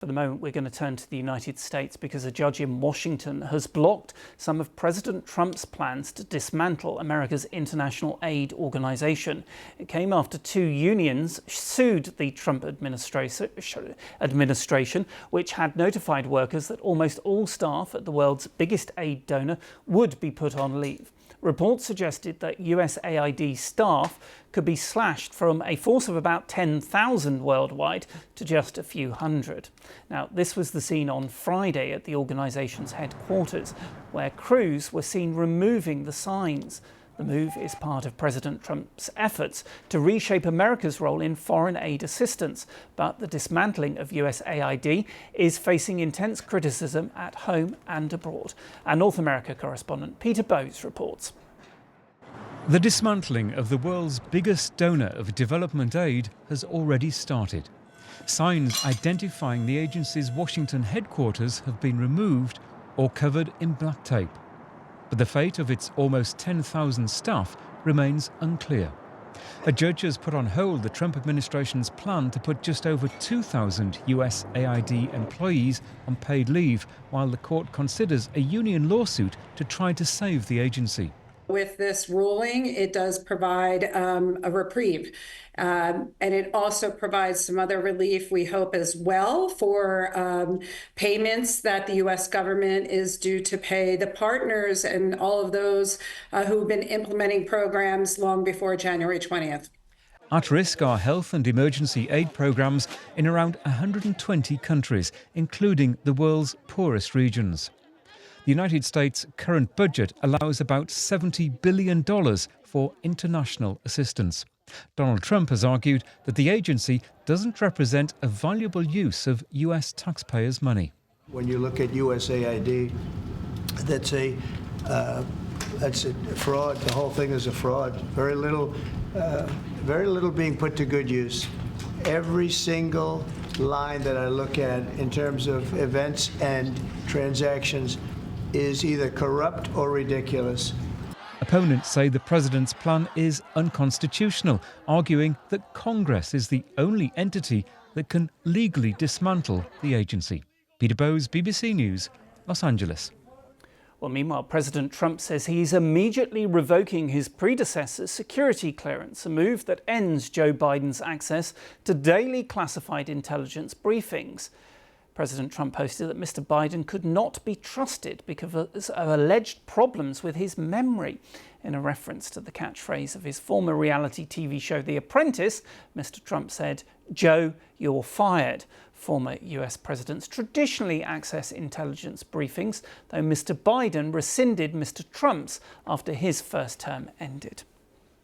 For the moment, we're going to turn to the United States because a judge in Washington has blocked some of President Trump's plans to dismantle America's international aid organization. It came after two unions sued the Trump administration, which had notified workers that almost all staff at the world's biggest aid donor would be put on leave. Reports suggested that USAID staff could be slashed from a force of about 10,000 worldwide to just a few hundred. Now, this was the scene on Friday at the organisation's headquarters, where crews were seen removing the signs. The move is part of President Trump's efforts to reshape America's role in foreign aid assistance, but the dismantling of USAID is facing intense criticism at home and abroad. Our North America correspondent Peter Bowes reports. The dismantling of the world's biggest donor of development aid has already started. Signs identifying the agency's Washington headquarters have been removed or covered in black tape. But the fate of its almost 10,000 staff remains unclear. A judge has put on hold the Trump administration's plan to put just over 2,000 USAID employees on paid leave, while the court considers a union lawsuit to try to save the agency. With this ruling, it does provide a reprieve, and it also provides some other relief, we hope, as well, for payments that the U.S. government is due to pay the partners and all of those who've been implementing programs long before January 20th. At risk are health and emergency aid programs in around 120 countries, including the world's poorest regions. The United States' current budget allows about $70 billion for international assistance. Donald Trump has argued that the agency doesn't represent a valuable use of US taxpayers' money. When you look at USAID, that's a fraud. The whole thing is a fraud. Very little being put to good use. Every single line that I look at in terms of events and transactions is either corrupt or ridiculous. Opponents say the president's plan is unconstitutional, arguing that Congress is the only entity that can legally dismantle the agency. Peter Bowes, BBC News, Los Angeles. Well, meanwhile, President Trump says he's immediately revoking his predecessor's security clearance, a move that ends Joe Biden's access to daily classified intelligence briefings. President Trump posted that Mr. Biden could not be trusted because of alleged problems with his memory. In a reference to the catchphrase of his former reality TV show The Apprentice, Mr. Trump said, "Joe, you're fired." Former US presidents traditionally access intelligence briefings, though Mr. Biden rescinded Mr. Trump's after his first term ended.